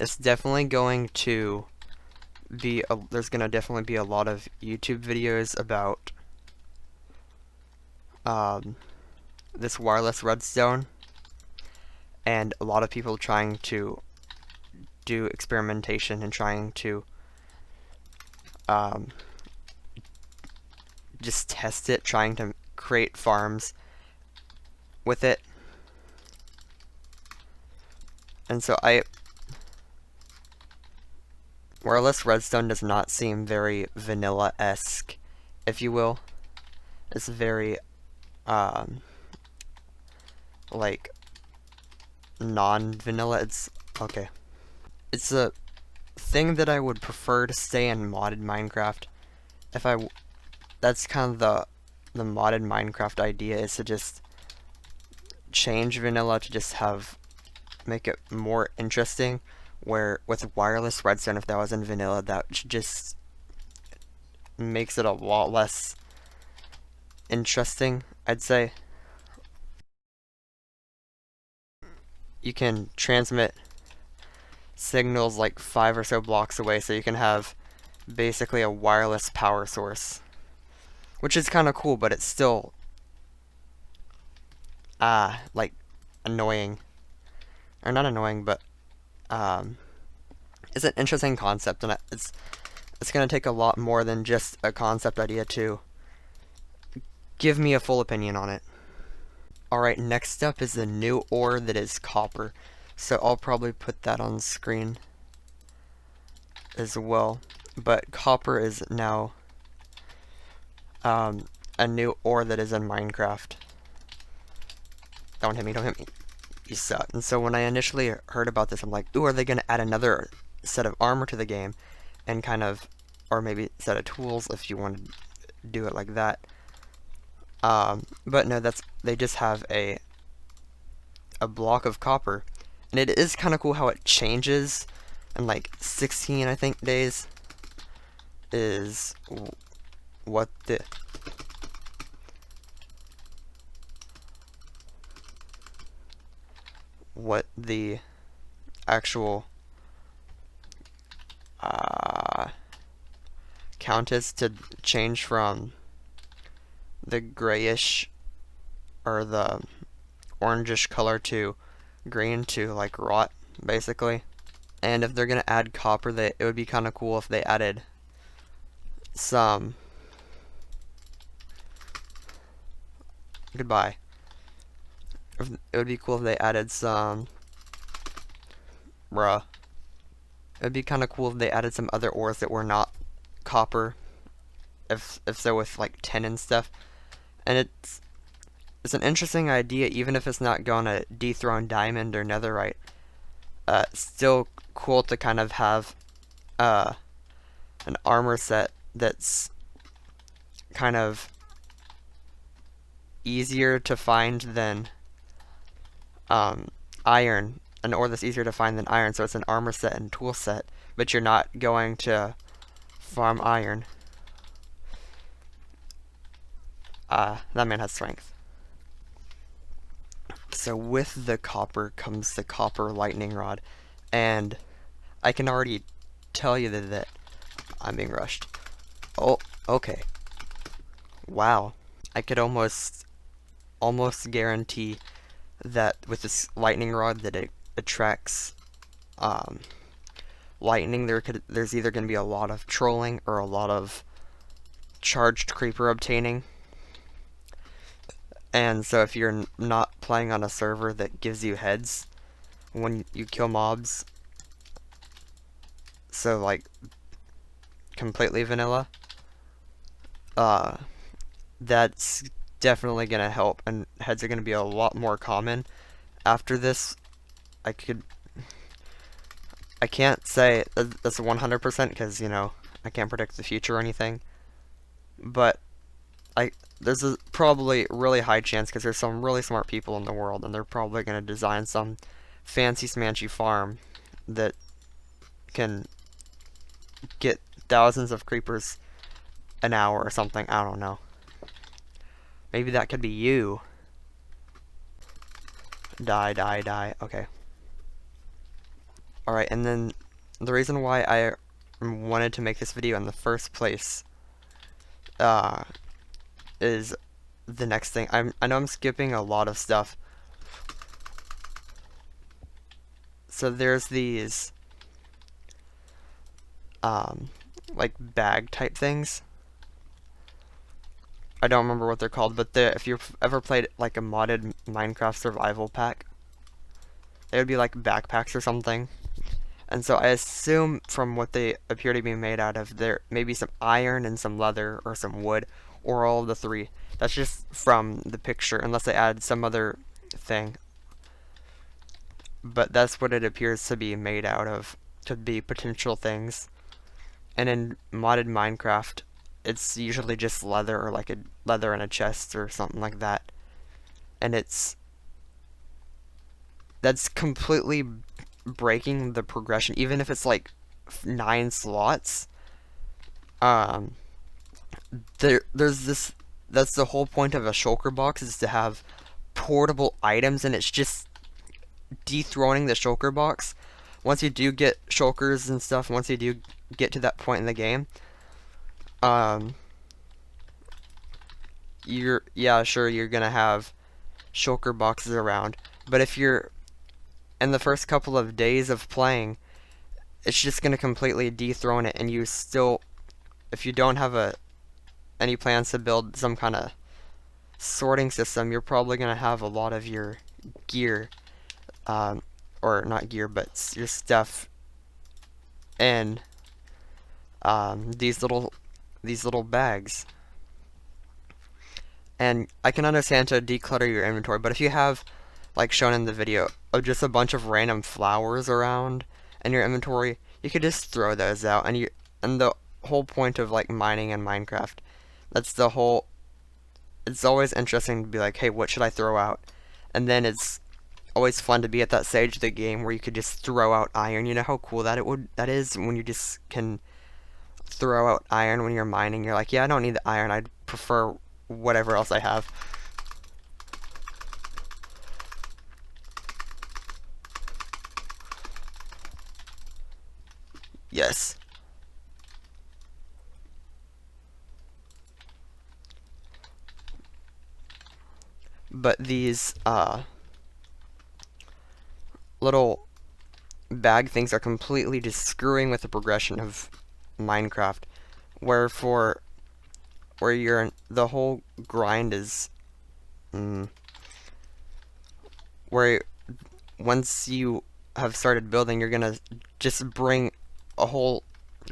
it's definitely going to be there's gonna definitely be a lot of YouTube videos about this wireless redstone, and a lot of people trying to do experimentation and trying to um, just test it, trying to create farms with it. And so wireless redstone does not seem very vanilla-esque, if you will. It's very like non-vanilla. It's okay. It's a thing that I would prefer to stay in modded Minecraft. That's kind of the modded Minecraft idea, is to just change vanilla to just make it more interesting. Where with wireless redstone, if that was in vanilla, that just makes it a lot less interesting, I'd say. You can transmit signals like 5 or so blocks away, so you can have basically a wireless power source, which is kind of cool, but it's still like annoying, or not annoying, but it's an interesting concept, and it's gonna take a lot more than just a concept idea to give me a full opinion on it. Alright, next up is the new ore that is copper. So I'll probably put that on screen as well. But copper is now a new ore that is in Minecraft. Don't hit me, don't hit me. You suck. And so when I initially heard about this, I'm like, ooh, are they going to add another set of armor to the game? And kind of, or maybe a set of tools if you want to do it like that. But no, they just have a block of copper, and it is kind of cool how it changes in like 16, I think, days. Is what the actual count is to change from the grayish or the orangish color to green to like rot, basically. And if they're gonna add copper, it would be kind of cool if they added some goodbye. It would be cool if they added some bruh. It would be kind of cool if they added some other ores that were not copper, if so, with like tin and stuff. And it's an interesting idea, even if it's not gonna dethrone diamond or netherite. Still cool to kind of have an armor set that's kind of easier to find than iron, an ore that's easier to find than iron. So it's an armor set and tool set, but you're not going to farm iron. That man has strength. So with the copper comes the copper lightning rod, and I can already tell you that I'm being rushed. Oh, okay. Wow. I could almost guarantee that with this lightning rod that it attracts lightning. There's either going to be a lot of trolling or a lot of charged creeper obtaining. And so if you're not playing on a server that gives you heads when you kill mobs, so like completely vanilla, that's definitely gonna help, and heads are gonna be a lot more common after this. I can't say that's 100% because, you know, I can't predict the future or anything, but there's a probably really high chance, because there's some really smart people in the world, and they're probably going to design some fancy smanchy farm that can get thousands of creepers an hour or something. I don't know. Maybe that could be you. Die, die, die. Okay. Alright, and then the reason why I wanted to make this video in the first place is the next thing. I know I'm skipping a lot of stuff. So there's these like bag type things. I don't remember what they're called, but if you've ever played like a modded Minecraft survival pack, they would be like backpacks or something. And so I assume from what they appear to be made out of, there may be some iron and some leather or some wood, or all of the three. That's just from the picture, unless they add some other thing. But that's what it appears to be made out of, to be potential things. And in modded Minecraft, it's usually just leather, or like a leather in a chest or something like that. And that's completely breaking the progression, even if it's like 9 slots. There's this. That's the whole point of a shulker box, is to have portable items, and it's just dethroning the shulker box. Once you do get shulkers and stuff, once you do get to that point in the game, you're gonna have shulker boxes around, but if you're in the first couple of days of playing, it's just gonna completely dethrone it, and you still, if you don't have any plans to build some kind of sorting system, you're probably gonna have a lot of your gear, or not gear, but your stuff in these little bags. And I can understand to declutter your inventory, but if you have, like shown in the video, of just a bunch of random flowers around in your inventory, you could just throw those out. And the whole point of like mining in Minecraft, that's the whole. It's always interesting to be like, hey, what should I throw out? And then it's always fun to be at that stage of the game where you could just throw out iron. You know how cool that is when you just can throw out iron when you're mining. You're like, yeah, I don't need the iron. I'd prefer whatever else I have. Yes. But these little bag things are completely just screwing with the progression of Minecraft, where the whole grind is where once you have started building, you're gonna just bring a whole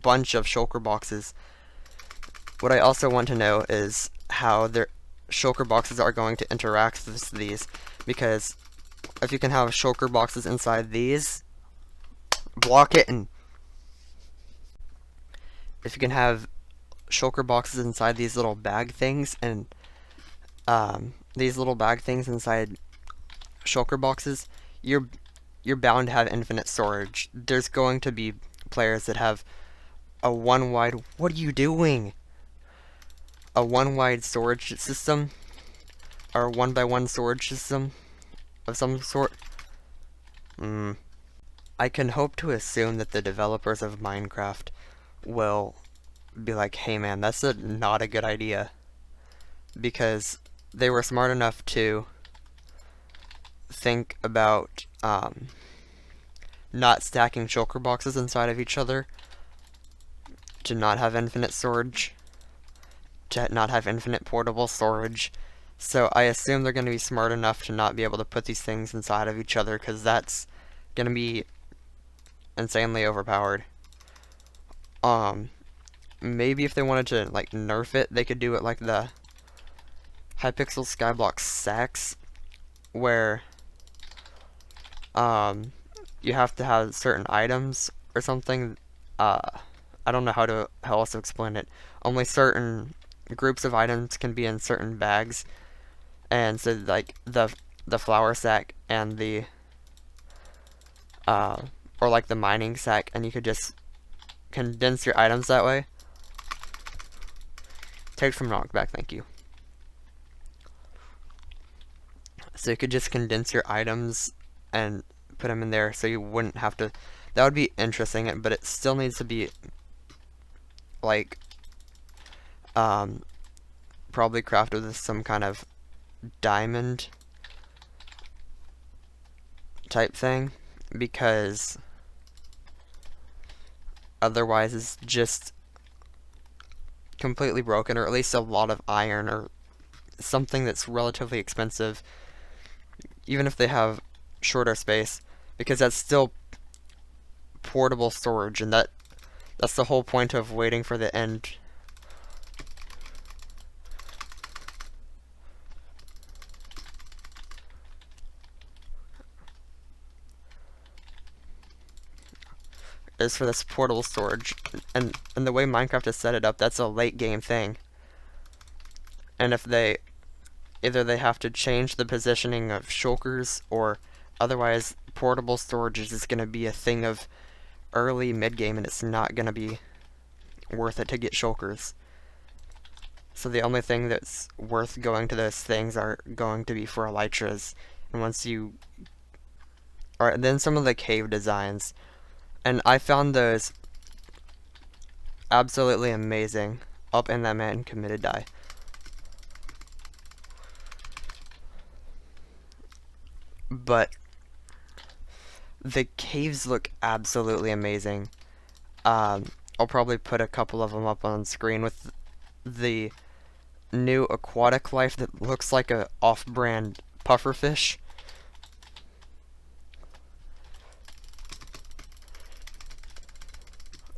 bunch of shulker boxes. What I also want to know is how their shulker boxes are going to interact with these, because if you can have shulker boxes inside these, block it, and if you can have shulker boxes inside these little bag things, and these little bag things inside shulker boxes, you're bound to have infinite storage. There's going to be players that have a one wide. What are you doing? A one wide storage system, or 1x1 storage system of some sort. I can hope to assume that the developers of Minecraft will be like, hey man, that's not a good idea, because they were smart enough to think about not stacking shulker boxes inside of each other, to not have infinite storage, to not have infinite portable storage. So I assume they're going to be smart enough to not be able to put these things inside of each other, because that's going to be insanely overpowered. Maybe if they wanted to like nerf it, they could do it like the Hypixel Skyblock sacks, where you have to have certain items or something. I don't know how else to explain it. Only certain groups of items can be in certain bags, and so like the flour sack and the or like the mining sack, and you could just condense your items that way. Take from knockback, thank you. So you could just condense your items and put them in there, so you wouldn't have to. That would be interesting, but it still needs to be like probably crafted with some kind of diamond type thing, because otherwise it's just completely broken, or at least a lot of iron or something that's relatively expensive, even if they have shorter space, because that's still portable storage, and that's the whole point of waiting for the end. Is for this portable storage, and the way Minecraft has set it up, that's a late game thing. And if either they have to change the positioning of shulkers, or otherwise portable storage is just going to be a thing of early mid game, and it's not going to be worth it to get shulkers. So the only thing that's worth going to those things are going to be for elytras. And once you Alright, then some of the cave designs. And I found those absolutely amazing. Up, and that man committed die. But the caves look absolutely amazing. I'll probably put a couple of them up on screen with the new aquatic life that looks like a off-brand pufferfish.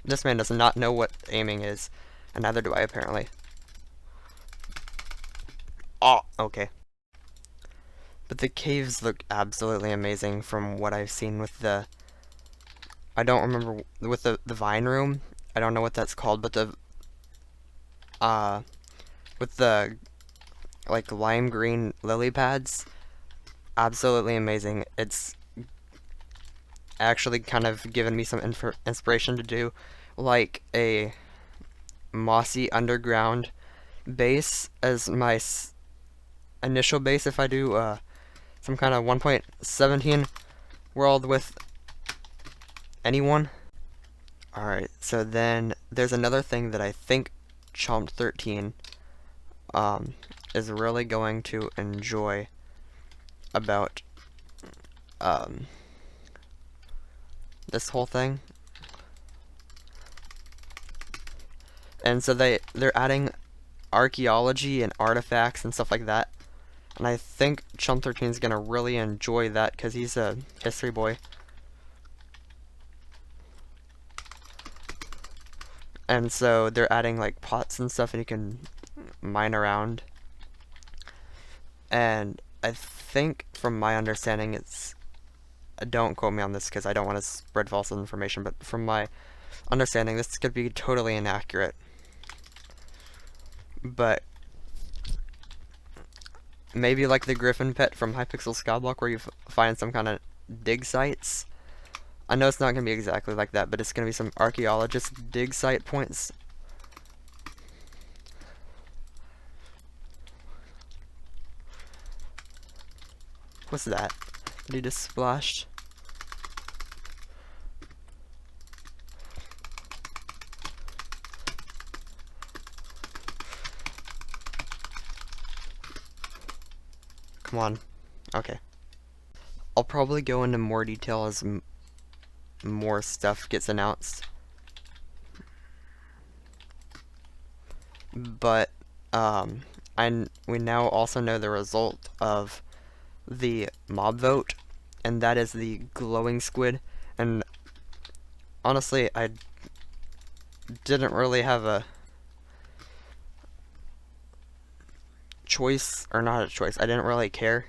This man does not know what aiming is, and neither do I apparently. Oh, okay. But the caves look absolutely amazing from what I've seen with the... I don't remember, with the vine room. I don't know what that's called, but the... with the, like, lime green lily pads. Absolutely amazing. It's actually kind of given me some inspiration to do, like, a mossy underground base as my initial base if I do, some kind of 1.17 world with anyone. Alright, so then there's another thing that I think Chomp13 is really going to enjoy about this whole thing. And so they're adding archaeology and artifacts and stuff like that. And I think Chomp13 is going to really enjoy that because he's a history boy. And so they're adding like pots and stuff, and you can mine around. And I think, from my understanding, it's... Don't quote me on this because I don't want to spread false information, but from my understanding, this could be totally inaccurate. But maybe like the Griffin pet from Hypixel Skyblock, where you find some kind of dig sites. I know it's not going to be exactly like that, but it's going to be some archaeologist dig site points. What's that? Did he just splashed? Come on. Okay. I'll probably go into more detail as more stuff gets announced. But we now also know the result of the mob vote, and that is the glowing squid. And honestly, I didn't really have a choice, or not a choice. I didn't really care.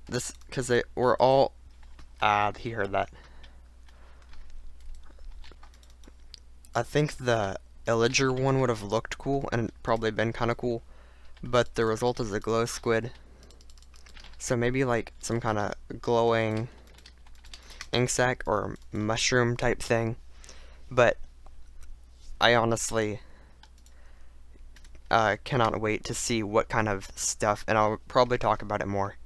This, because they were all... he heard that. I think the Illager one would have looked cool, and probably been kind of cool, but the result is a glow squid. So maybe like some kind of glowing ink sac or mushroom type thing. But I honestly cannot wait to see what kind of stuff, and I'll probably talk about it more.